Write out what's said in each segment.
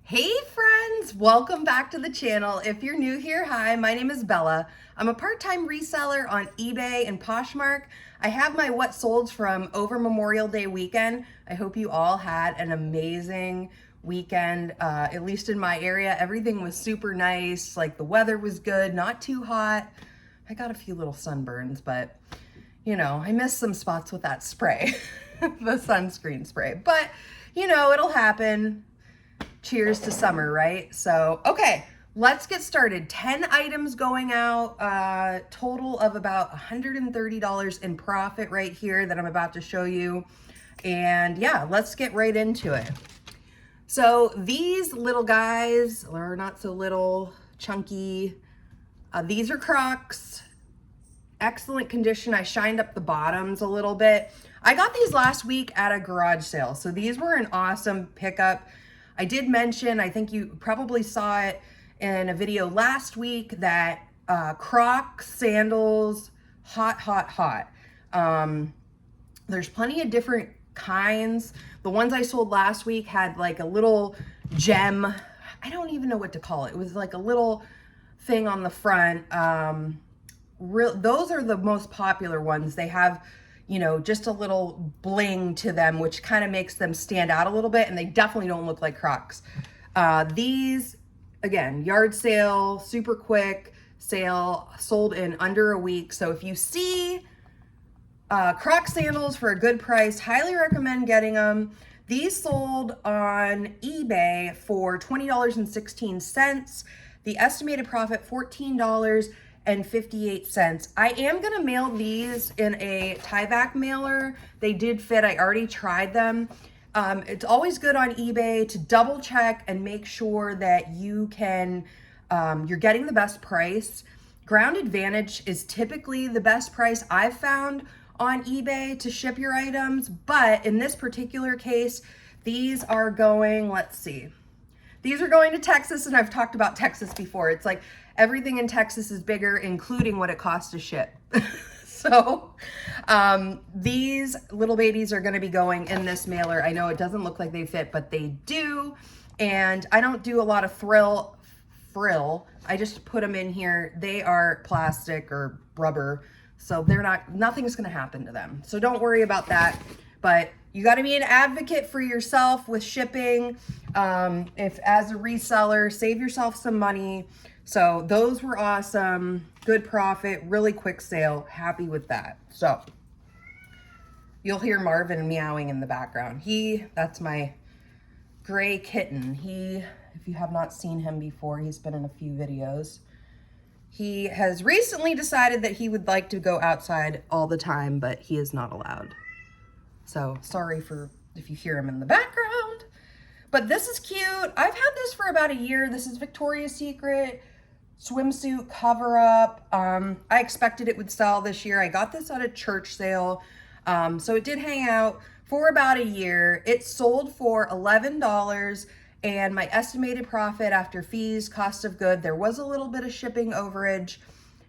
Hey friends, welcome back to the channel. If you're new here, hi, my name is Bella. I'm a part-time reseller on eBay and Poshmark. I have my what solds from over Memorial Day weekend. I hope you all had an amazing weekend, at least in my area. Everything was super nice, like the weather was good, not too hot. I got a few little sunburns, but you know, I missed some spots with that spray, the sunscreen spray, but you know, it'll happen. Cheers to summer, right? So, okay, let's get started. 10 items going out, total of about $130 in profit right here that I'm about to show you. And yeah, let's get right into it. So these little guys are not so little, chunky. These are Crocs. Excellent condition. I shined up the bottoms a little bit. I got these last week at a garage sale. So these were an awesome pickup. I did mention, I think you probably saw it in a video last week, that Crocs sandals, hot, hot, hot. There's plenty of different kinds. The ones I sold last week had like a little gem. I don't even know what to call it. It was like a little thing on the front. Those are the most popular ones. They have, you know, just a little bling to them, which kind of makes them stand out a little bit, and they definitely don't look like Crocs. These, again, yard sale, super quick sale, sold in under a week. So if you see Croc sandals for a good price, highly recommend getting them. These sold on eBay for $20.16. The estimated profit, $14.58. I am gonna mail these in a tie-back mailer. They did fit, I already tried them. It's always good on eBay to double check and make sure that you can, you're getting the best price. Ground Advantage is typically the best price I've found on eBay to ship your items, but in this particular case, these are going, let's see. These are going to Texas, and I've talked about Texas before. It's like everything in Texas is bigger, including what it costs to ship. So these little babies are going to be going in this mailer. I know it doesn't look like they fit, but they do. And I don't do a lot of frill. I just put them in here. They are plastic or rubber, so they're not, nothing's going to happen to them. So don't worry about that. But you got to be an advocate for yourself with shipping. If as a reseller, save yourself some money. So those were awesome. Good profit, really quick sale. Happy with that. So you'll hear Marvin meowing in the background. That's my gray kitten. If you have not seen him before, he's been in a few videos. He has recently decided that he would like to go outside all the time, but he is not allowed. So sorry for if you hear him in the background, but this is cute. I've had this for about a year. This is Victoria's Secret swimsuit cover up. I expected it would sell this year. I got this at a church sale. So it did hang out for about a year. It sold for $11, and my estimated profit after fees, cost of good, there was a little bit of shipping overage,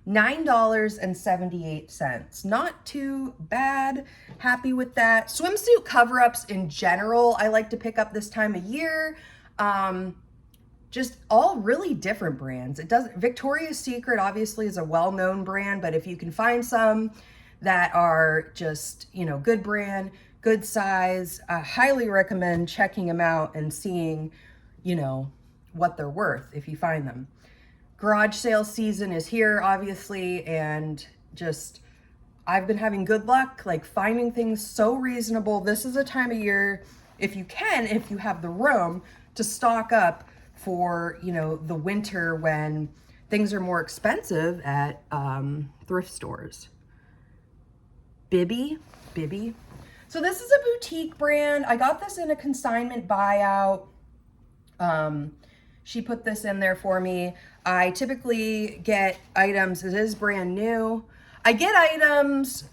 $9.78. Not too bad. Happy with that. Swimsuit cover-ups in general, I like to pick up this time of year. Just all really different brands. Victoria's Secret obviously is a well-known brand, but if you can find some that are just, you know, good brand, good size, I highly recommend checking them out and seeing, you know, what they're worth if you find them. Garage sale season is here, obviously, and just, I've been having good luck, like finding things so reasonable. This is a time of year, if you have the room, to stock up for, you know, the winter when things are more expensive at thrift stores. Bibby. So this is a boutique brand. I got this in a consignment buyout. She put this in there for me. I typically get items, it is brand new. I get items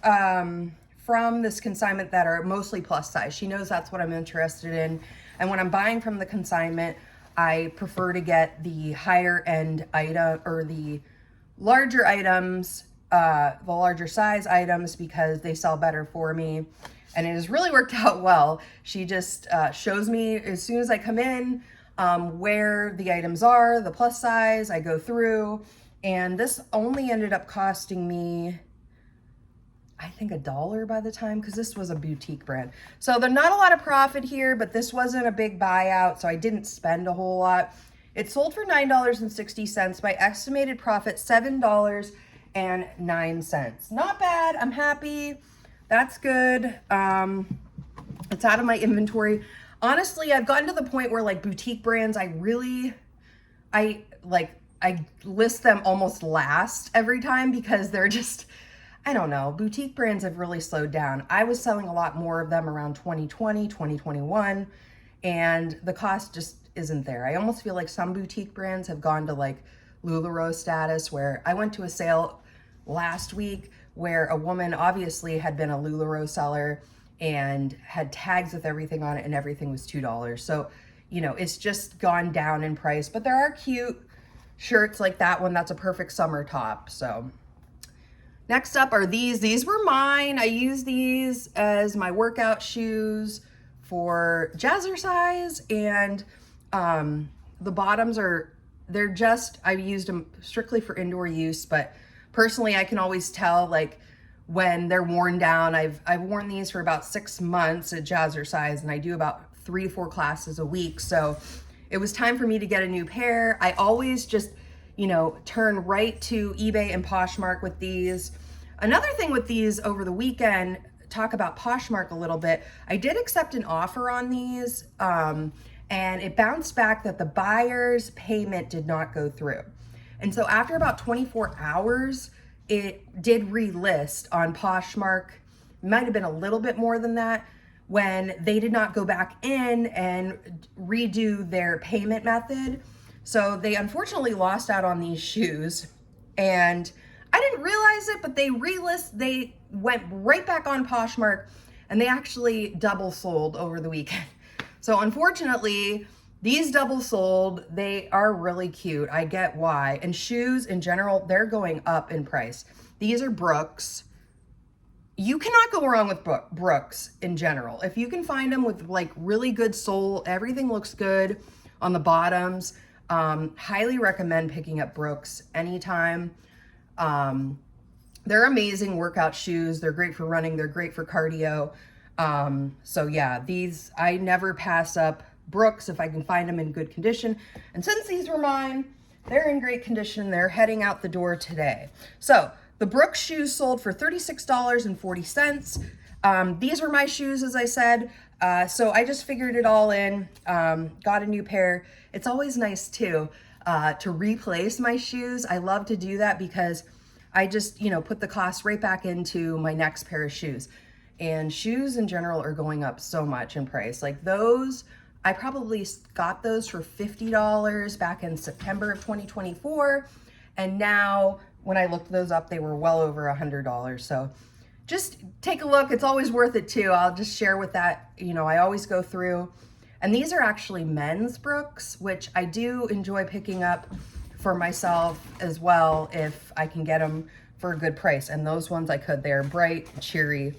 from this consignment that are mostly plus size. She knows that's what I'm interested in. And when I'm buying from the consignment, I prefer to get the higher end item or the larger items, the larger size items, because they sell better for me. And it has really worked out well. She just shows me as soon as I come in, where the items are, the plus size. I go through, and this only ended up costing me, I think, $1 by the time, because this was a boutique brand. So there's not a lot of profit here, but this wasn't a big buyout, so I didn't spend a whole lot. It sold for $9.60. My estimated profit, $7.09. Not bad. I'm happy. That's good. It's out of my inventory. Honestly, I've gotten to the point where like boutique brands, I list them almost last every time because they're just, I don't know, boutique brands have really slowed down. I was selling a lot more of them around 2020, 2021, and the cost just isn't there. I almost feel like some boutique brands have gone to like LuLaRoe status, where I went to a sale last week where a woman obviously had been a LuLaRoe seller and had tags with everything on it, and everything was $2. So, you know, it's just gone down in price, but there are cute shirts like that one. That's a perfect summer top. So next up are these. These were mine. I use these as my workout shoes for jazzercise, and the bottoms are, I used them strictly for indoor use, but personally I can always tell like when they're worn down. I've worn these for about 6 months at jazzercise, and I do about 3 to 4 classes a week. So it was time for me to get a new pair. I always just, you know, turn right to eBay and Poshmark with these. Another thing with these over the weekend, talk about Poshmark a little bit. I did accept an offer on these, and it bounced back that the buyer's payment did not go through. And so after about 24 hours, it did relist on Poshmark. Might have been a little bit more than that, when they did not go back in and redo their payment method. So they unfortunately lost out on these shoes, and I didn't realize it, but they went right back on Poshmark, and they actually double sold over the weekend. So unfortunately, these double sold. They are really cute. I get why. And shoes in general, they're going up in price. These are Brooks. You cannot go wrong with Brooks in general. If you can find them with like really good sole, everything looks good on the bottoms. Highly recommend picking up Brooks anytime. They're amazing workout shoes. They're great for running. They're great for cardio. So yeah, these, I never pass up Brooks if I can find them in good condition. And since these were mine, they're in great condition. They're heading out the door today. So the Brooks shoes sold for $36.40. These were my shoes, as I said. So I just figured it all in, got a new pair. It's always nice too, to replace my shoes. I love to do that because I just, you know, put the cost right back into my next pair of shoes. And shoes in general are going up so much in price. Like those, I probably got those for $50 back in September of 2024. And now when I looked those up, they were well over $100. So just take a look. It's always worth it too. I'll just share with that. You know, I always go through, and these are actually men's Brooks, which I do enjoy picking up for myself as well if I can get them for a good price. And those ones I could. They're bright, cheery,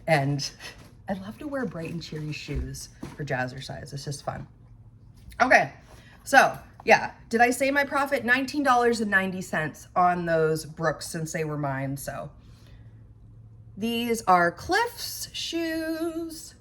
and I love to wear bright and cheery shoes for jazzercise. It's just fun. Okay, so yeah, did I say my profit? $19.90 on those Brooks since they were mine. So these are Cliff's shoes,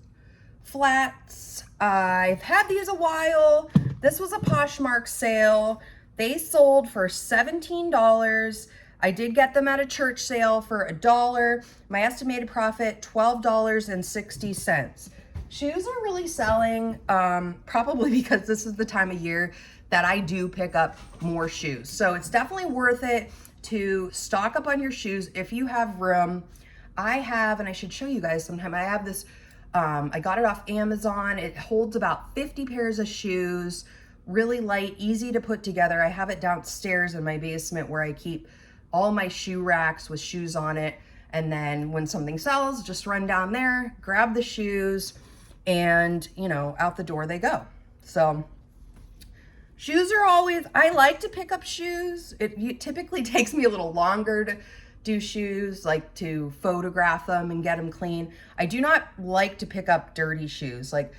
flats. I've had these a while. This was a Poshmark sale. They sold for $17. I did get them at a church sale for $1. My estimated profit, $12.60. Shoes are really selling, probably because this is the time of year that I do pick up more shoes. So it's definitely worth it to stock up on your shoes if you have room. I have, and I should show you guys sometime, I have this, I got it off Amazon. It holds about 50 pairs of shoes, really light, easy to put together. I have it downstairs in my basement where I keep all my shoe racks with shoes on it. And then when something sells, just run down there, grab the shoes, and you know, out the door they go. So shoes are always, I like to pick up shoes. It typically takes me a little longer to do shoes, like to photograph them and get them clean. I do not like to pick up dirty shoes. Like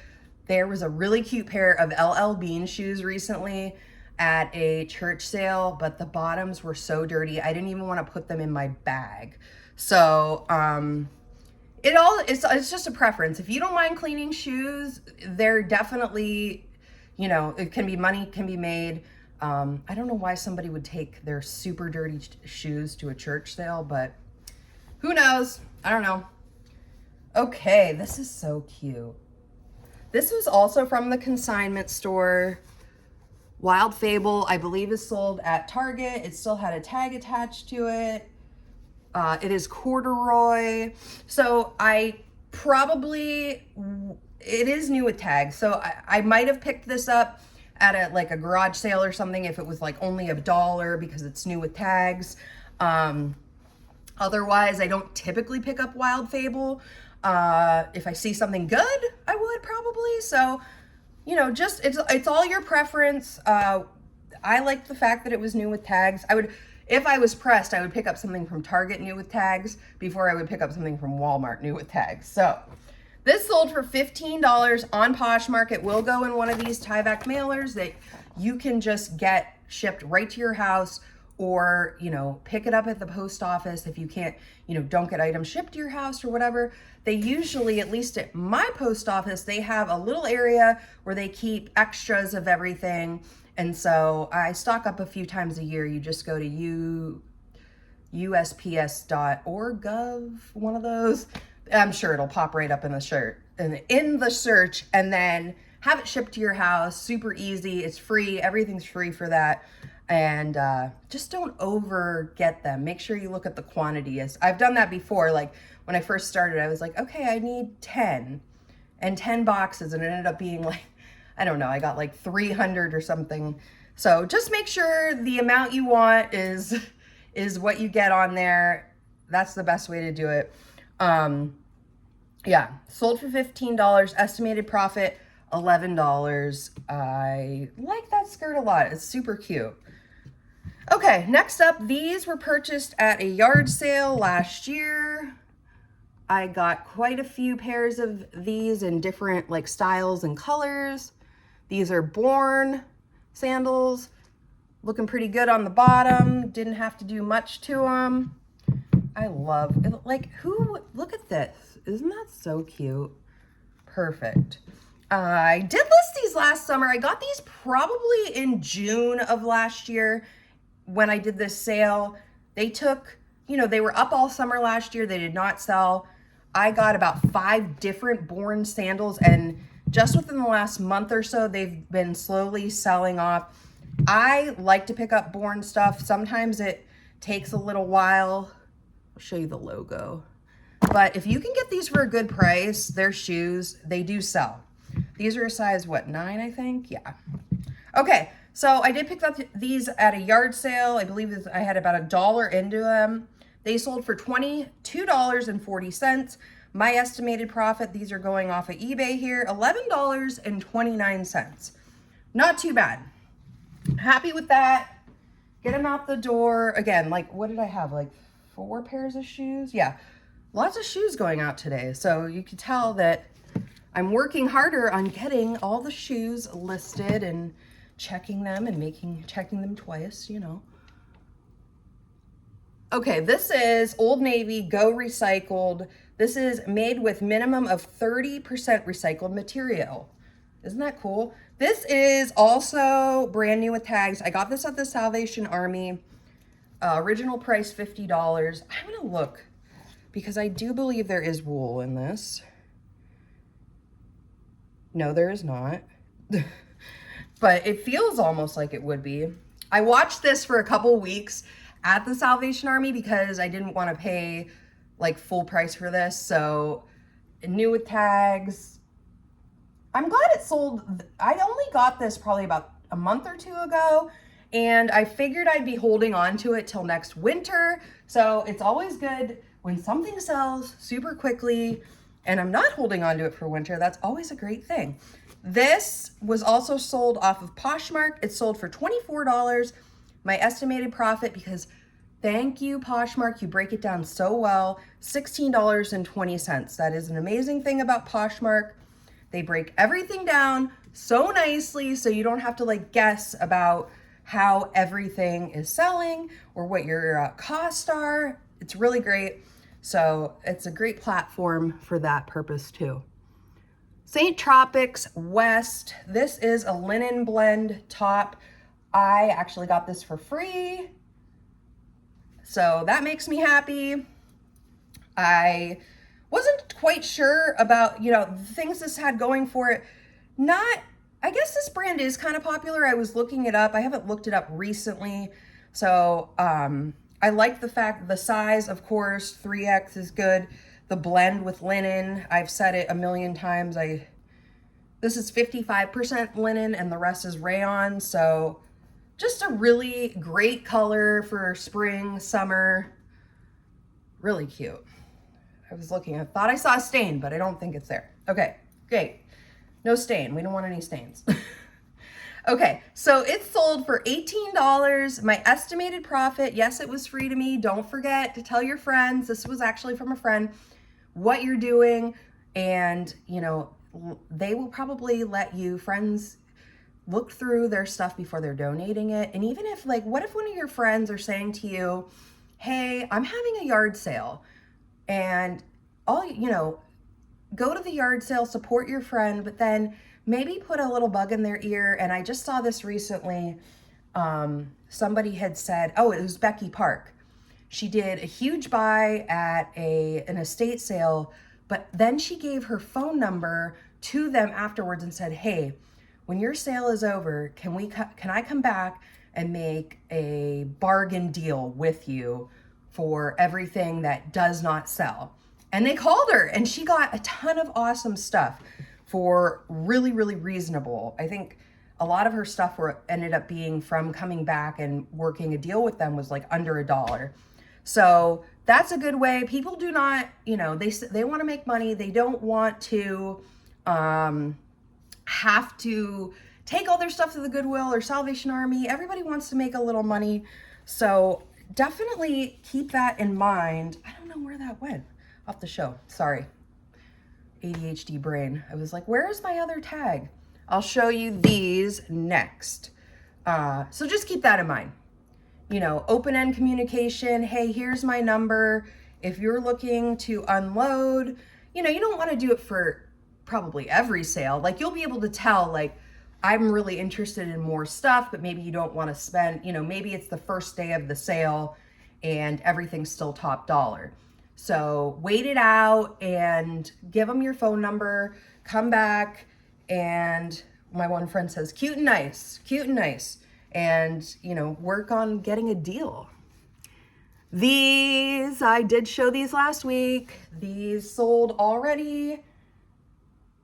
There was a really cute pair of LL Bean shoes recently at a church sale, but the bottoms were so dirty. I didn't even want to put them in my bag. So, it's just a preference. If you don't mind cleaning shoes, they're definitely, you know, money can be made. I don't know why somebody would take their super dirty shoes to a church sale, but who knows? I don't know. Okay, this is so cute. This was also from the consignment store. Wild Fable, I believe, is sold at Target. It still had a tag attached to it. It is corduroy. So it is new with tags. So I might have picked this up at a garage sale or something if it was like only $1 because it's new with tags. Otherwise, I don't typically pick up Wild Fable. If I see something good, I would probably. So, you know, just it's all your preference. I like the fact that it was new with tags. If I was pressed, I would pick up something from Target new with tags before I would pick up something from Walmart new with tags. So this sold for $15 on Poshmark. It will go in one of these Tyvek mailers that you can just get shipped right to your house, or, you know, pick it up at the post office if you can't, you know, don't get items shipped to your house or whatever. They usually, at least at my post office, they have a little area where they keep extras of everything. And so I stock up a few times a year. You just go to USPS.org.gov, one of those. I'm sure it'll pop right up in the search, and then have it shipped to your house. Super easy. It's free. Everything's free for that. And just don't over get them. Make sure you look at the quantity. I've done that before. Like when I first started, I was like, okay, I need 10 and 10 boxes. And it ended up being like, I don't know, I got like 300 or something. So just make sure the amount you want is what you get on there. That's the best way to do it. Yeah, sold for $15, estimated profit $11. I like that skirt a lot. It's super cute. Okay, next up, these were purchased at a yard sale last year. I got quite a few pairs of these in different like styles and colors. These are Born sandals, looking pretty good on the bottom. Didn't have to do much to them. I love it. Like, look at this. Isn't that so cute? Perfect. I did list these last summer. I got these probably in June of last year when I did this sale. They took, you know, they were up all summer last year. They did not sell. I got about 5 different Born sandals, and just within the last month or so, they've been slowly selling off. I like to pick up Born stuff. Sometimes it takes a little while. I'll show you the logo. But if you can get these for a good price, they're shoes, they do sell. These are a size, what, 9, I think? Yeah. Okay, so I did pick up these at a yard sale. I believe I had about $1 into them. They sold for $22.40. My estimated profit, these are going off of eBay here, $11.29. Not too bad. Happy with that. Get them out the door. Again, like, what did I have? Like 4 pairs of shoes? Yeah, lots of shoes going out today. So you can tell that I'm working harder on getting all the shoes listed and checking them and checking them twice, you know. Okay, this is Old Navy Go Recycled. This is made with minimum of 30% recycled material. Isn't that cool? This is also brand new with tags. I got this at the Salvation Army. Original price $50. I'm gonna look because I do believe there is wool in this. No, there is not. But it feels almost like it would be. I watched this for a couple weeks at the Salvation Army because I didn't want to pay like full price for this. So new with tags. I'm glad it sold. I only got this probably about a month or 2 ago, and I figured I'd be holding on to it till next winter. So it's always good when something sells super quickly and I'm not holding on to it for winter. That's always a great thing. This was also sold off of Poshmark. It sold for $24. My estimated profit, because thank you, Poshmark, you break it down so well, $16.20. That is an amazing thing about Poshmark. They break everything down so nicely so you don't have to like guess about how everything is selling or what your costs are. It's really great. So it's a great platform for that purpose too. St. Tropics West. This is a linen blend top. I actually got this for free, so that makes me happy. I wasn't quite sure about, the things this had going for it. I guess this brand is kind of popular. I was looking it up. I haven't looked it up recently. So I like the fact, the size, of course, 3X is good. The blend with linen, I've said it a million times. This is 55% linen and the rest is rayon. So just a really great color for spring, summer. Really cute. I thought I saw a stain, but I don't think it's there. Okay, great. No stain. We don't want any stains. Okay, so it's sold for $18. My estimated profit, yes, it was free to me. Don't forget to tell your friends. This was actually from a friend, what you're doing. And, they will probably let friends look through their stuff before they're donating it. And even if what if one of your friends are saying to you, hey, I'm having a yard sale, and go to the yard sale, support your friend, but then maybe put a little bug in their ear. And I just saw this recently. Somebody had said, oh, it was Becky Park. She did a huge buy at an estate sale, but then she gave her phone number to them afterwards and said, hey, when your sale is over, can I come back and make a bargain deal with you for everything that does not sell? And they called her and she got a ton of awesome stuff for really, really reasonable. I think a lot of her stuff ended up being from coming back and working a deal with them was like under $1. So that's a good way. People do not, they want to make money. They don't want to have to take all their stuff to the Goodwill or Salvation Army. Everybody wants to make a little money. So definitely keep that in mind. I don't know where that went off the show. Sorry. ADHD brain. I was like, where is my other tag? I'll show you these next. So just keep that in mind. Open-end communication. Hey, here's my number. If you're looking to unload, you don't want to do it for probably every sale. Like you'll be able to tell, I'm really interested in more stuff, but maybe you don't want to spend, maybe it's the first day of the sale and everything's still top dollar. So wait it out and give them your phone number, come back. And my one friend says, cute and nice, and, work on getting a deal. These, I did show these last week. These sold already.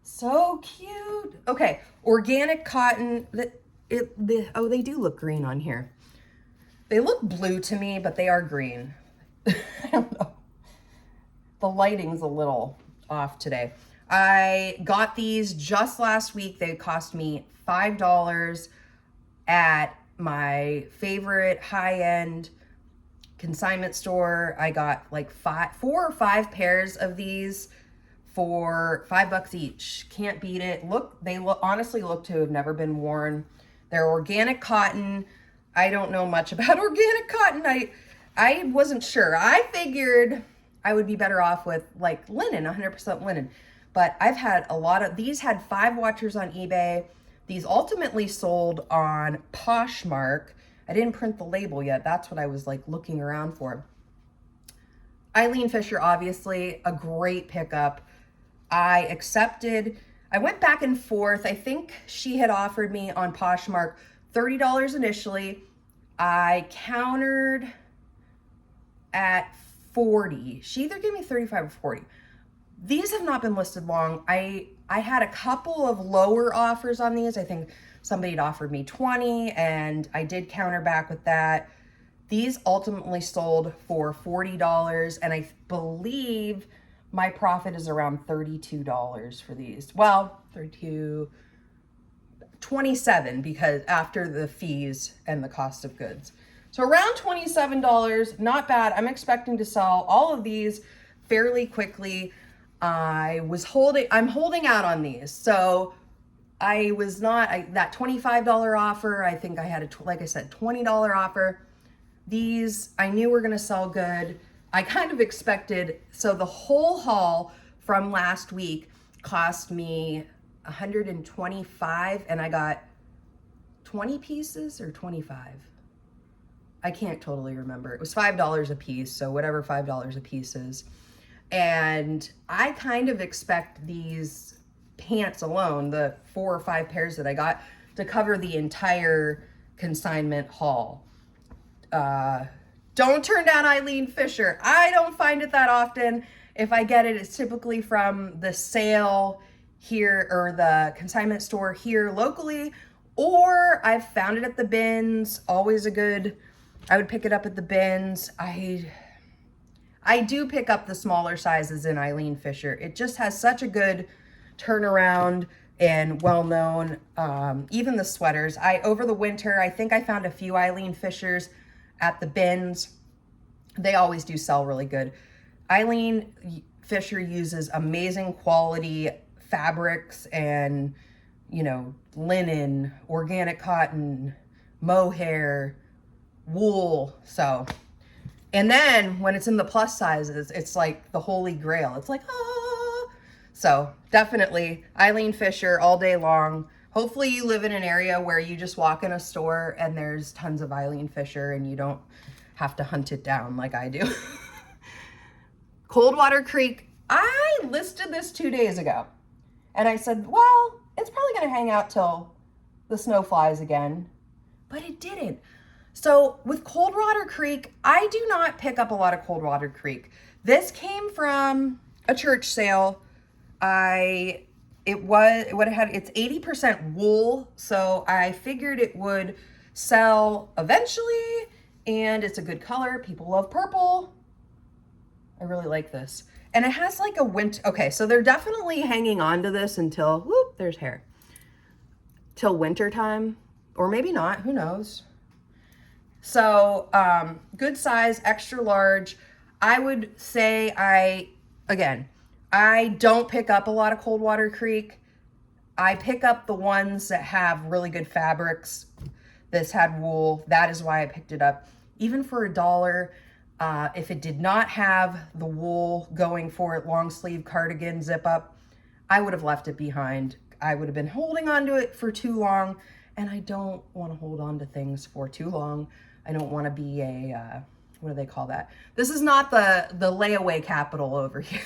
So cute. Okay, organic cotton. They do look green on here. They look blue to me, but they are green. I don't know. The lighting's a little off today. I got these just last week. They cost me $5 at my favorite high-end consignment store. I got 4 or 5 pairs of these for $5 each. Can't beat it. They honestly look to have never been worn. They're organic cotton. I don't know much about organic cotton. I wasn't sure. I figured I would be better off with linen, 100% linen. But I've had a lot of these. Had 5 watchers on eBay. These ultimately sold on Poshmark. I didn't print the label yet. That's what I was looking around for. Eileen Fisher, obviously a great pickup. I accepted. I went back and forth. I think she had offered me on Poshmark $30 initially. I countered at 40. She either gave me 35 or 40. These have not been listed long. I had a couple of lower offers on these. I think somebody had offered me 20 and I did counter back with that. These ultimately sold for $40 and I believe my profit is around $32 for these. Well, 27 because after the fees and the cost of goods. So around $27, not bad. I'm expecting to sell all of these fairly quickly. I'm holding out on these. So I was not, that $25 offer, I think I had like I said, $20 offer. These I knew were gonna sell good. I kind of expected, so the whole haul from last week cost me 125 and I got 20 pieces or 25. I can't totally remember. It was $5 a piece, so whatever $5 a piece is. And I kind of expect these pants alone, the 4 or 5 pairs that I got, to cover the entire consignment haul. Don't turn down Eileen Fisher. I don't find it that often. If I get it, it's typically from the sale here or the consignment store here locally, or I've found it at the bins. Always a good, I would pick it up at the bins. I do pick up the smaller sizes in Eileen Fisher. It just has such a good turnaround and well-known. Even the sweaters. Over the winter, I think I found a few Eileen Fishers at the bins. They always do sell really good. Eileen Fisher uses amazing quality fabrics and, linen, organic cotton, mohair, wool. So, and then when it's in the plus sizes, it's like the holy grail. It's like, ah. So definitely Eileen Fisher all day long. Hopefully you live in an area where you just walk in a store and there's tons of Eileen Fisher and you don't have to hunt it down like I do. Coldwater Creek, I listed this 2 days ago. And I said, well, it's probably going to hang out till the snow flies again. But it didn't. So with Coldwater Creek, I do not pick up a lot of Coldwater Creek. This came from a church sale. It's 80% wool, so I figured it would sell eventually, and it's a good color. People love purple. I really like this. And it has like a winter, okay, so they're definitely hanging on to this until, whoop, there's hair, till winter time, or maybe not, who knows. So good size, extra large. I would say I don't pick up a lot of Coldwater Creek. I pick up the ones that have really good fabrics. This had wool. That is why I picked it up. Even for $1, if it did not have the wool going for it, long sleeve cardigan zip up, I would have left it behind. I would have been holding on to it for too long, and I don't want to hold on to things for too long. I don't want to be a, what do they call that? This is not the layaway capital over here.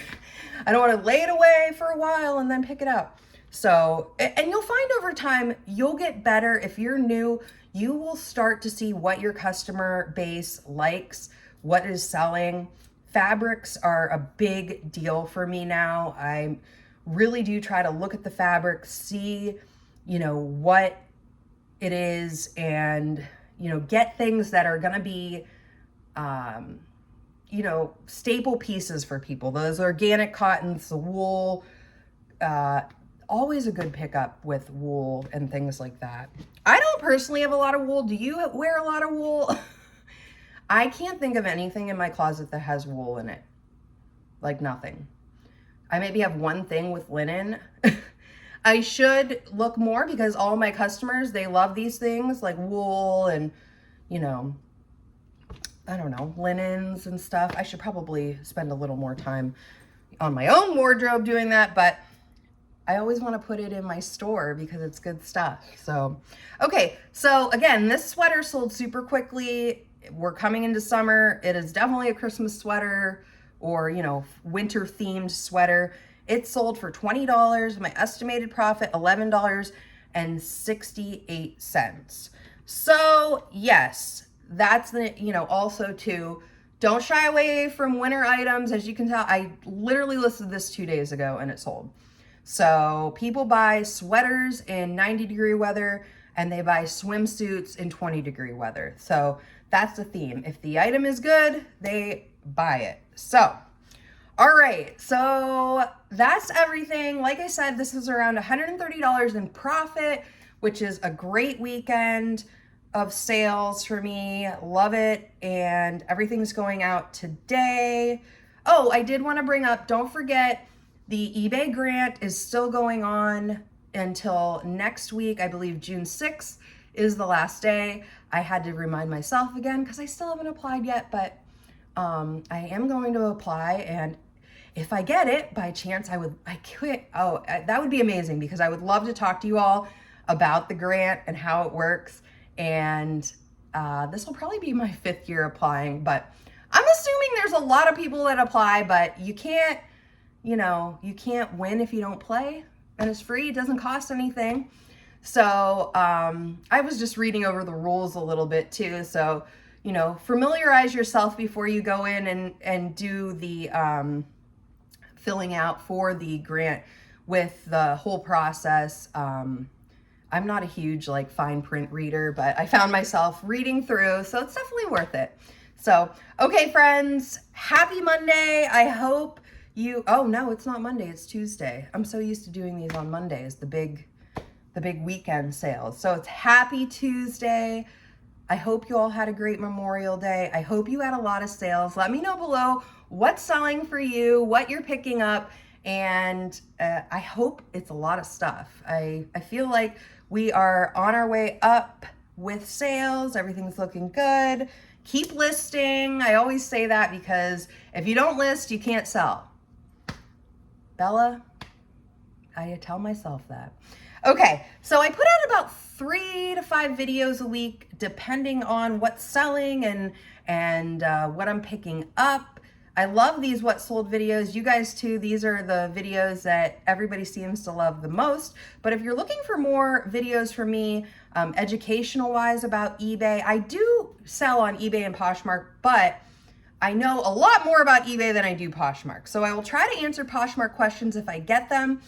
I don't want to lay it away for a while and then pick it up. So, and you'll find over time, you'll get better. If you're new, you will start to see what your customer base likes, what is selling. Fabrics are a big deal for me now. I really do try to look at the fabric, see, what it is, and, get things that are going to be, staple pieces for people. Those organic cottons, the wool, always a good pickup with wool and things like that. I don't personally have a lot of wool. Do you wear a lot of wool? I can't think of anything in my closet that has wool in it. Like nothing. I maybe have one thing with linen. I should look more because all my customers, they love these things like wool and, I don't know, linens and stuff. I should probably spend a little more time on my own wardrobe doing that, but I always want to put it in my store because it's good stuff. So, okay. So again, this sweater sold super quickly. We're coming into summer. It is definitely a Christmas sweater or, winter themed sweater. It sold for $20. My estimated profit, $11.68. So yes, that's also too, don't shy away from winter items. As you can tell, I literally listed this 2 days ago and it sold. So people buy sweaters in 90-degree weather and they buy swimsuits in 20-degree weather. So that's the theme. If the item is good, they buy it. So, all right. So that's everything. Like I said, this is around $130 in profit, which is a great weekend of sales for me. Love it. And everything's going out today. Oh, I did want to bring up, don't forget, The eBay grant is still going on until next week. I believe June 6th is the last day. I had to remind myself again because I still haven't applied yet, but I am going to apply, and if I get it by chance, that would be amazing because I would love to talk to you all about the grant and how it works. And this will probably be my 5th year applying, but I'm assuming there's a lot of people that apply, but you can't win if you don't play, and it's free. It doesn't cost anything. So I was just reading over the rules a little bit too. So, familiarize yourself before you go in and do the filling out for the grant with the whole process. I'm not a huge fine print reader, but I found myself reading through, so it's definitely worth it. So, okay, friends, happy Monday. I hope oh no, it's not Monday, it's Tuesday. I'm so used to doing these on Mondays, the big weekend sales. So it's happy Tuesday. I hope you all had a great Memorial Day. I hope you had a lot of sales. Let me know below what's selling for you, what you're picking up, and I hope it's a lot of stuff. I feel like we are on our way up with sales. Everything's looking good. Keep listing. I always say that because if you don't list, you can't sell. Bella, I tell myself that. Okay, so I put out about 3 to 5 videos a week, depending on what's selling and what I'm picking up. I love these what sold videos. You guys too. These are the videos that everybody seems to love the most. But if you're looking for more videos from me, educational wise about eBay, I do sell on eBay and Poshmark, but I know a lot more about eBay than I do Poshmark. So I will try to answer Poshmark questions if I get them.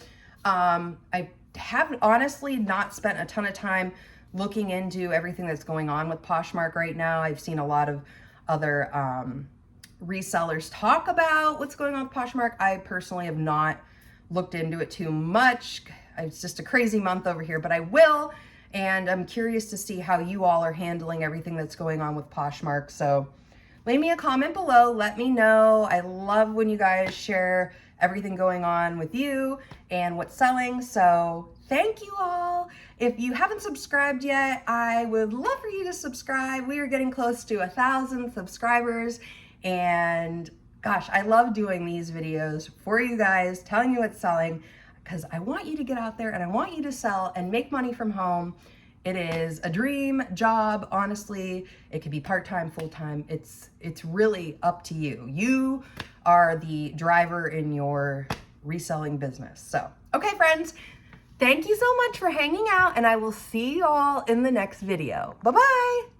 I have honestly not spent a ton of time looking into everything that's going on with Poshmark right now. I've seen a lot of other resellers talk about what's going on with Poshmark. I personally have not looked into it too much. It's just a crazy month over here, but I will, and I'm curious to see how you all are handling everything that's going on with Poshmark. So leave me a comment below. Let me know. I love when you guys share everything going on with you and what's selling. So thank you all. If you haven't subscribed yet, I would love for you to subscribe. We are getting close to 1,000 subscribers. And gosh, I love doing these videos for you guys, telling you what's selling, because I want you to get out there and I want you to sell and make money from home. It is a dream job, honestly. It could be part-time, full-time. It's really up to you. You are the driver in your reselling business. So, okay, friends, thank you so much for hanging out, and I will see you all in the next video. Bye-bye.